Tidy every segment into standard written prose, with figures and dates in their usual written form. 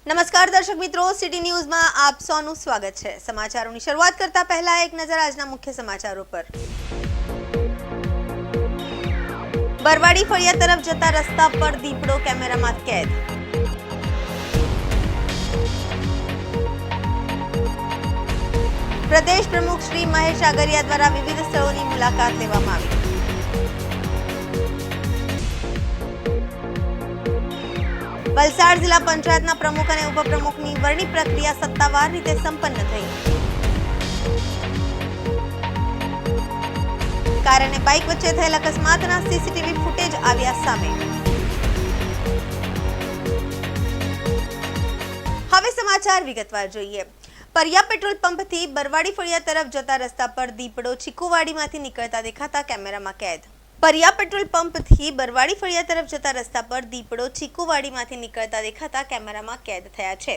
નમસ્કાર દર્શક મિત્રો, સિટી ન્યૂઝમાં આપ સૌનું સ્વાગત છે। સમાચારોની શરૂઆત કરતા પહેલા એક નજર આજના મુખ્ય સમાચારો પર। બરવાડી ફળિયા તરફ જતા રસ્તા પર દીપડો કેમેરામાં કેદ। પ્રદેશ પ્રમુખ શ્રી મહેશ આગરિયા દ્વારા વિવિધ સ્થળોની મુલાકાત લેવામાં આવી। વલસાડ જિલ્લા પંચાયતના પ્રમુખ અને ઉપપ્રમુખની વરણી પ્રક્રિયા સત્તાવાર રીતે સંપન્ન થઈ। કાર અને બાઇક વચ્ચે થયેલ અકસ્માતના સીસીટીવી ફૂટેજ આવ્યા સામે। હવે સમાચાર વિગતવાર જોઈએ। પરિયા પેટ્રોલ પંપથી બરવાડી ફળિયા તરફ જતા રસ્તા પર દીપડો ચીકુવાડીમાંથી નીકળતા દેખાતા કેમેરામાં કેદ। પરિયા પેટ્રોલ પંપથી બરવાડી ફળિયા તરફ જતા રસ્તા પર દીપડો ચીકુવાડીમાંથી નીકળતા દેખાતા કેમેરામાં કેદ થયા છે।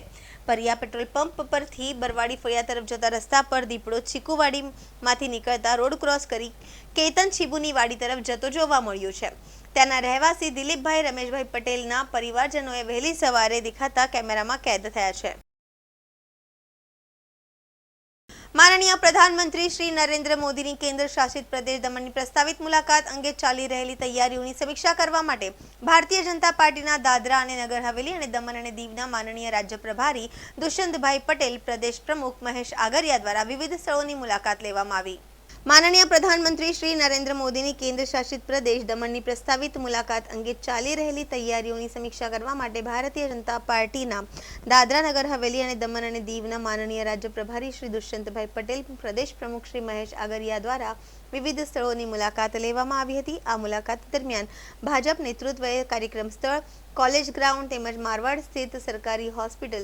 પરિયા પેટ્રોલ પંપ પરથી બરવાડી ફળિયા તરફ જતા રસ્તા પર દીપડો ચીકુવાડીમાંથી નીકળતા રોડ ક્રોસ કરી કેતન છીબુની વાડી તરફ જતો જોવા મળ્યો છે। ત્યાંના રહેવાસી દિલીપભાઈ રમેશભાઈ પટેલના પરિવારજનોએ વહેલી સવારે દેખાતા કેમેરામાં કેદ થયા છે। माननीय प्रधानमंत्री श्री नरेंद्र मोदी की केंद्र शासित प्रदेश दमन की प्रस्तावित मुलाकात अंगे चाली रहेली तैयारीओनी समीक्षा करवा माटे भारतीय जनता पार्टीना दादरा अने नगर हवेली अने दमन अने दीवना माननीय राज्य प्रभारी दुष्यंतभाई पटेल प्रदेश प्रमुख महेश आगरिया द्वारा विविध स्थळोनी मुलाकात लेवामां आवी। माननीय प्रधानमंत्री श्री नरेंद्र मोदी की केंद्र शासित प्रदेश दमन की प्रस्तावित मुलाकात अंगे चाली रहेली तैयारीओनी समीक्षा करवा माटे भारतीय जनता पार्टीना दादरा नगर हवेली अने दमन अने दीवना माननीय राज्य प्रभारी श्री दुष्यंतभाई पटेल प्रदेश प्रमुख श्री महेश आगरिया द्वारा विविध स्थळोनी मुलाकात लेवामां आवी हती। आ मुलाकात दरमियान भाजप नेतृत्वए कार्यक्रम स्थळ, कॉलेज ग्राउंड तेमज मारवाड़ स्थित सरकारी होस्पिटल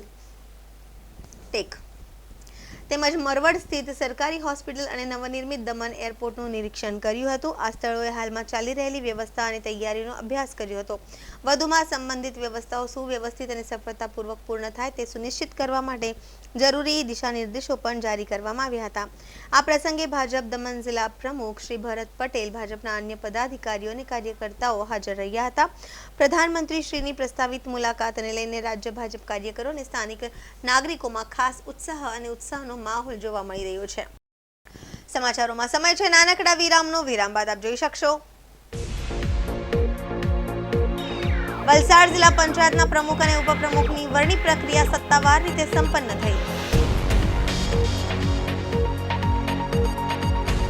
તેમજ મરવડ સ્થિત સરકારી હોસ્પિટલ અને નવનિર્મિત દમણ એરપોર્ટનું નિરીક્ષણ કર્યું હતું। આ સ્થળોએ હાલમાં ચાલી રહેલી વ્યવસ્થા અને તૈયારીનો અભ્યાસ કર્યો હતો। વધુમાં સંબંધિત વ્યવસ્થાઓ સુવ્યવસ્થિત અને સફળતાપૂર્વક પૂર્ણ થાય તે સુનિશ્ચિત કરવા માટે જરૂરી દિશા નિર્દેશો પણ જારી કરવામાં આવ્યા હતા। આ પ્રસંગે ભાજપ દમણ જિલ્લા પ્રમુખ શ્રી ભરત પટેલ, ભાજપના અન્ય પદાધિકારીઓ અને કાર્યકર્તાઓ હાજર રહ્યા હતા। પ્રધાનમંત્રી શ્રીની પ્રસ્તાવિત મુલાકાતને લઈને રાજ્ય ભાજપ કાર્યકરો અને સ્થાનિક નાગરિકોમાં ખાસ ઉત્સાહ અને ઉત્સાહનો માહોલ જોવા મળી રહ્યો છે। સમાચારોમાં સમય છે નાનકડા વિરામનો। વિરામ બાદ આપ જોઈ શકશો વલસાડ જિલ્લા પંચાયતના પ્રમુખ અને ઉપપ્રમુખની વરણી પ્રક્રિયા સત્તાવાર રીતે સંપન્ન થઈ।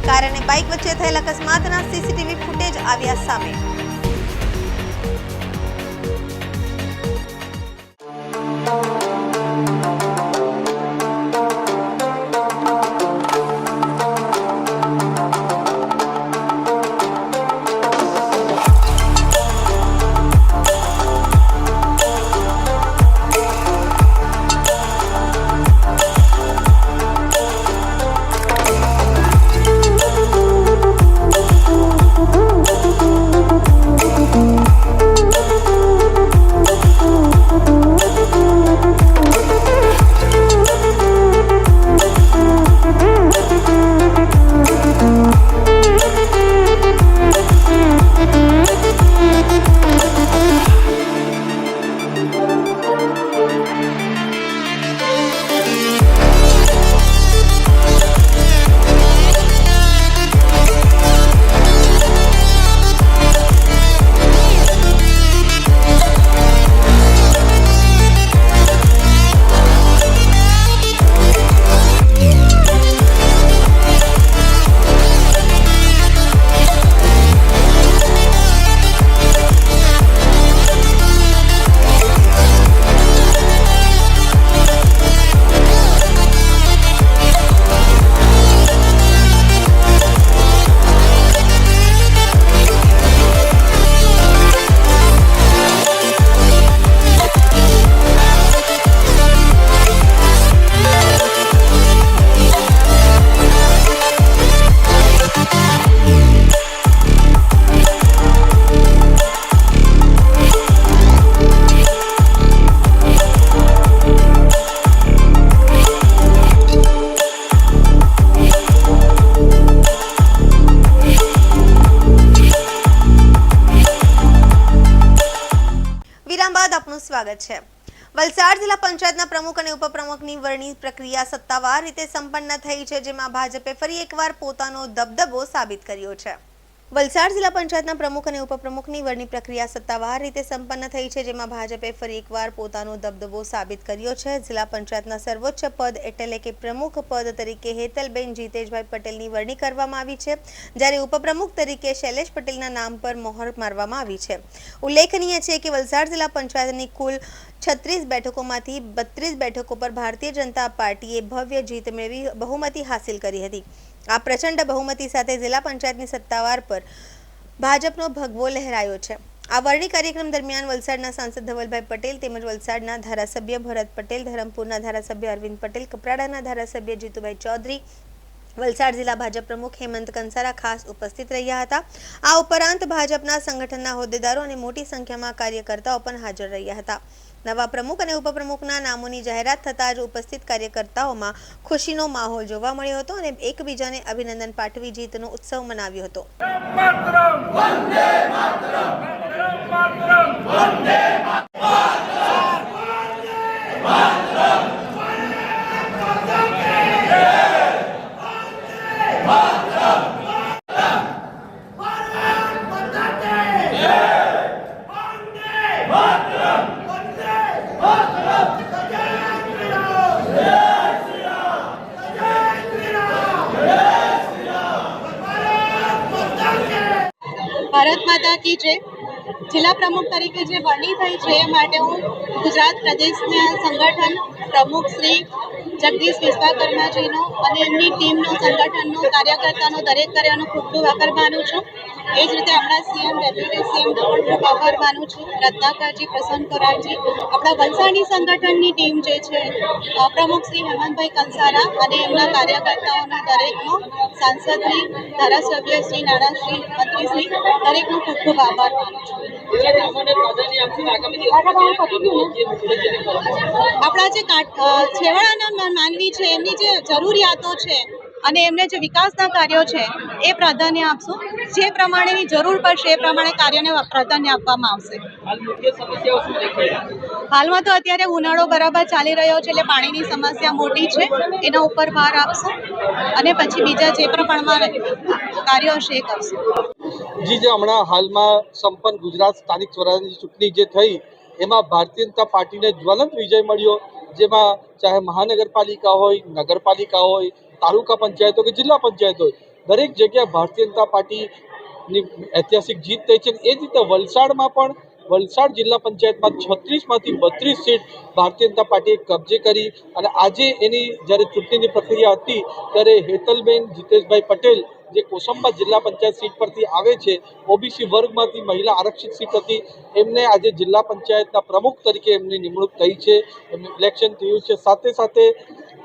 કાર અને બાઇક વચ્ચે થયેલ અકસ્માતના સીસીટીવી ફૂટેજ આવ્યા સામે। સ્વાગત છે। વલસાડ જિલ્લા પંચાયતના પ્રમુખ અને ઉપપ્રમુખની વરણી પ્રક્રિયા સત્તાવાર રીતે સંપન્ન થઈ છે, જેમાં ભાજપે ફરી એકવાર પોતાનો દબદબો સાબિત કર્યો છે. વલસાડ જિલ્લા પંચાયતના પ્રમુખ અને ઉપપ્રમુખની વરણી પ્રક્રિયા સત્તાવાર રીતે સંપન્ન થઈ છે, જેમાં ભાજપે ફરી એકવાર પોતાનો દબદબો સાબિત કર્યો છે. જિલ્લા પંચાયતના સર્વોચ્ચ પદ એટલે કે પ્રમુખ પદ તરીકે હેતલબેન જીતેશભાઈ પટેલની વરણી કરવામાં આવી છે, જ્યારે ઉપપ્રમુખ તરીકે શૈલેષ પટેલના નામ પર મોહર મારવામાં આવી છે. ઉલ્લેખનીય છે કે વલસાડ જિલ્લા પંચાયતની કુલ 36 બેઠકોમાંથી 32 બેઠકો પર ભારતીય જનતા પાર્ટીએ ભવ્ય જીત મેળવી બહુમતી હાંસિલ કરી હતી. આ પ્રચંડ બહુમતી સાથે જિલ્લા પંચાયતની સત્તાવાર પર ભાજપનો ભગવો લહેરાયો છે. આ વરણી કાર્યક્રમ દરમિયાન વલસાડના સાંસદ ધવલભાઈ પટેલ તેમજ વલસાડના ધારાસભ્ય ભરત પટેલ, ધરમપુરના ધારાસભ્ય અરવિંદ પટેલ, કપરાડાના ધારાસભ્ય જીતુભાઈ ચૌધરી, વલસાડ જિલ્લા ભાજપ પ્રમુખ હેમંત કંસારા ખાસ ઉપસ્થિત રહ્યા હતા. આ ઉપરાંત ભાજપના સંગઠનના હોદ્દેદારો અને મોટી સંખ્યામાં કાર્યકર્તાઓ પણ હાજર રહ્યા હતા. નવા પ્રમુખ અને ઉપપ્રમુખના નામોની જાહેરાત થતાં જ ઉપસ્થિત કાર્યકર્તાઓમાં ખુશીનો માહોલ જોવા મળ્યો હતો અને એકબીજાને અભિનંદન પાઠવી જીતનો ઉત્સવ મનાવ્યો હતો. ભારત માતા કી જય. જિલ્લા પ્રમુખ તરીકે જે વરણી થઈ છે એ માટે હું ગુજરાત પ્રદેશના સંગઠન પ્રમુખ શ્રી જગદીશ વિશ્વકર્માજીનો અને એમની ટીમનો, સંગઠનનો, કાર્યકર્તાનો, દરેક કાર્યનો ખૂબ ખૂબ આભાર માનું છું. એ જ રીતે આપણા સીએમ, ડેપ્યુટી સીએમનો પણ ખૂબ આભાર માનું છું. રત્નાકરજી, પ્રસન્ન કરારજી, આપણા વલસાડની સંગઠનની ટીમ જે છે, પ્રમુખ શ્રી હેમંતભાઈ કંસારા અને એમના કાર્યકર્તાઓના દરેકનો, સાંસદશ્રી, ધારાસભ્યશ્રી, નાણાશ્રી, મંત્રીશ્રી, દરેકનો ખૂબ ખૂબ આભાર માનું છું. આપણા જે છેવાડાના માનવી છે એમની જે જરૂરિયાતો છે અને એમને જે વિકાસના કાર્યો છે એ પ્રાધાન્ય આપશું. જે પ્રમાણેની જરૂર પડશે એ પ્રમાણે કાર્યને પ્રાધાન્ય આપવામાં આવશે. હાલમાં તો અત્યારે ઉનાળો બરાબર ચાલી રહ્યો છે એટલે પાણીની સમસ્યા મોટી છે, એના ઉપર ભાર આપશું અને પછી બીજા જે પ્રમાણમાં કાર્યો હશે એ કરશું. જે હમણાં હાલમાં સંપન્ન ગુજરાત સ્થાનિક સ્વરાજની ચૂંટણી જે થઈ એમાં ભારતીય જનતા પાર્ટીને જ્વલંત વિજય મળ્યો, જેમાં ચાહે મહાનગરપાલિકા હોય, નગરપાલિકા હોય, તાલુકા પંચાયત હોય કે જિલ્લા પંચાયત હોય, દરેક જગ્યાએ ભારતીય જનતા પાર્ટીની ઐતિહાસિક જીત થઈ છે. એ જ રીતે વલસાડમાં પણ વલસાડ જિલ્લા પંચાયતમાં 36માંથી 32 સીટ ભારતીય જનતા પાર્ટીએ કબજે કરી અને આજે એની જ્યારે ચૂંટણીની પ્રક્રિયા હતી ત્યારે હેતલબેન જીતેશભાઈ પટેલ જે કોસંબા જિલ્લા પંચાયત સીટ પરથી આવે છે, ઓબીસી વર્ગમાંથી મહિલા આરક્ષિત સીટ હતી, એમને આજે જિલ્લા પંચાયતના પ્રમુખ તરીકે એમની નિમણૂક થઈ છે, એમનું ઇલેક્શન થયું છે. સાથે સાથે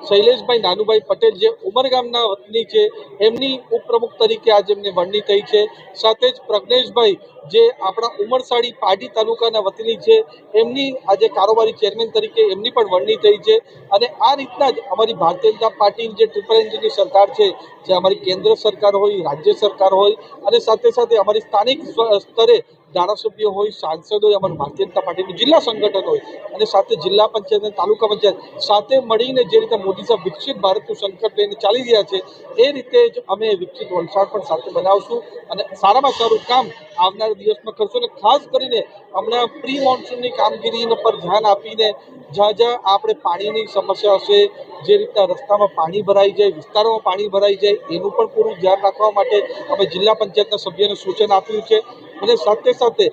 શૈલેષભાઈ નાનુભાઈ પટેલ જે ઉમરગામના વતની છે એમની ઉપપ્રમુખ તરીકે આજે એમને વરણી થઈ છે. સાથે જ પ્રજ્ઞેશભાઈ જે આપણા ઉમરસાડી પાડી તાલુકાના વતની છે એમની આજે કારોબારી ચેરમેન તરીકે એમની પણ વરણી થઈ છે. અને આ રીતના જ અમારી ભારતીય જનતા પાર્ટીની જે ટ્રિપલ એન્જિનની સરકાર છે, જે અમારી કેન્દ્ર સરકાર હોય, રાજ્ય સરકાર હોય અને સાથે સાથે અમારી સ્થાનિક સ્તરે ધારાસભ્યો હોય, સાંસદ હોય, અમારું ભારતીય જનતા પાર્ટીનું જિલ્લા સંગઠન હોય અને સાથે જિલ્લા પંચાયત અને તાલુકા પંચાયત સાથે મળીને જે રીતે મોદી સાહેબ વિકસિત ભારતનું સંકલ્પ લઈને ચાલી રહ્યા છે એ રીતે જ અમે વિકસિત વલસાડ પણ સાથે બનાવશું અને સારામાં સારું કામ આવનારા દિવસમાં કરશું. અને ખાસ કરીને હમણાં પ્રી મોન્સૂનની કામગીરી પર ધ્યાન આપીને જ્યાં જ્યાં આપણે પાણીની સમસ્યા હશે, જે રીતના રસ્તામાં પાણી ભરાઈ જાય, વિસ્તારોમાં પાણી ભરાઈ જાય, એનું પણ પૂરું ધ્યાન રાખવા માટે અમે જિલ્લા પંચાયતના સભ્યોને સૂચન આપ્યું છે. અને સાથે સાથે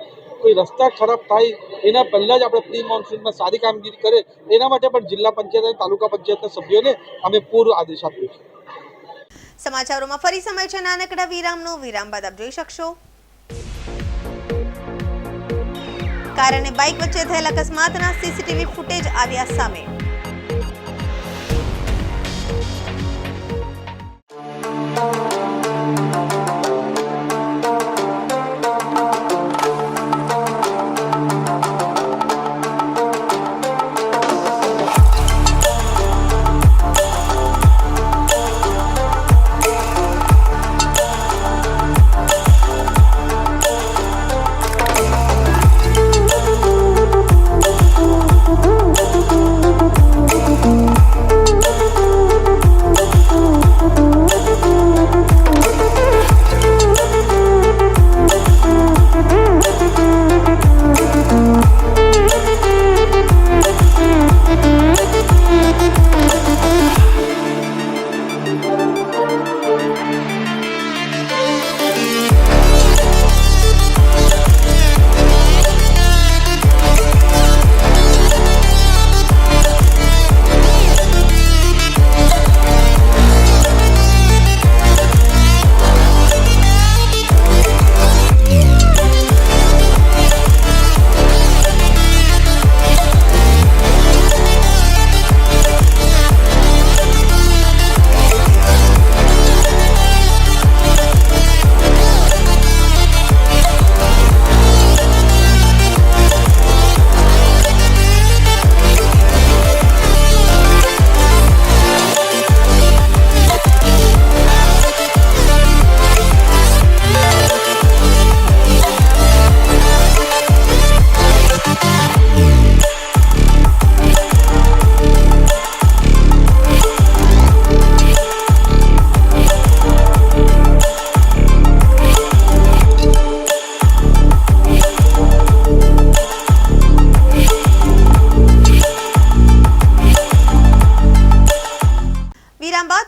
કોઈ રસ્તા ખરાબ થાય એના પહેલાં જ આપણે પ્રી મોન્સૂનમાં સારી કામગીરી કરે એના માટે પણ જિલ્લા પંચાયત અને તાલુકા પંચાયતના સભ્યોને અમે પૂરો આદેશ આપ્યો છે. સમાચારોમાં ફરી સમય છે નાનકડા વિરામનો. વિરામ બાદ આપ જોઈ શકશો કાર અને બાઇક વચ્ચે થયેલા અકસ્માતના સીસીટીવી ફૂટેજ આવ્યા સામે.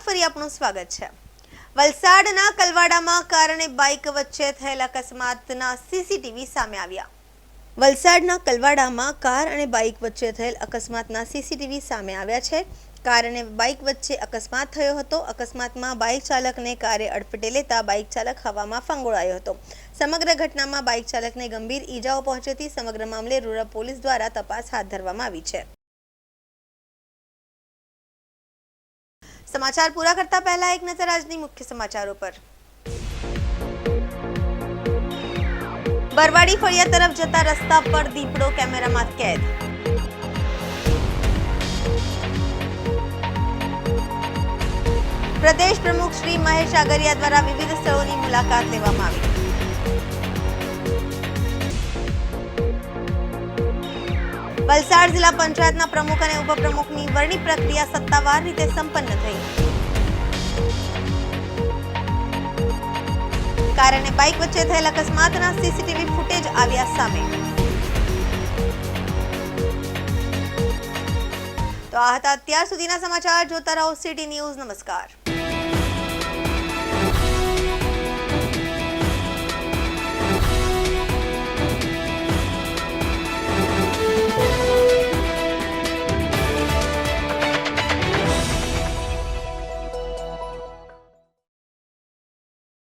ફરી આપનું સ્વાગત છે। વલસાડના કલવાડામાં કાર અને બાઇક વચ્ચે થયેલ અકસ્માતના સીસીટીવી સામે આવ્યા। વલસાડના કલવાડામાં કાર અને બાઇક વચ્ચે થયેલ અકસ્માતના સીસીટીવી સામે આવ્યા છે। કાર અને બાઇક વચ્ચે અકસ્માત થયો હતો। અકસ્માતમાં બાઇક ચાલકને કારે અડફેટે લેતા બાઇક ચાલક હવામાં ફંગોળાયો હતો। સમગ્ર ઘટનામાં બાઇક ચાલકને ગંભીર ઈજાઓ પહોંચી હતી। સમગ્ર મામલે રૂરલ પોલીસ દ્વારા તપાસ હાથ ધરવામાં આવી છે। समाचार पूरा करता पहला एक नजर આજની મુખ્ય સમાચારો પર। બરવાડી ફળિયા તરફ જતા રસ્તા પર દીપડો કેમેરામાં કેદ। પ્રદેશ પ્રમુખ શ્રી મહેશ આગરિયા દ્વારા વિવિધ સ્થળોની મુલાકાત લેવામાં આવી। વલસાડ જિલ્લા પંચાયતના પ્રમુખ અને ઉપપ્રમુખની વરણી પ્રક્રિયા સત્તાવાર રીતે સંપન્ન થઈ। કાર અને બાઇક વચ્ચે થયેલ અકસ્માતના સીસીટીવી ફૂટેજ આવ્યા સામે। તો આ હતા અત્યાર સુધીના સમાચાર। જોતા રહો સિટી ન્યૂઝ। નમસ્કાર।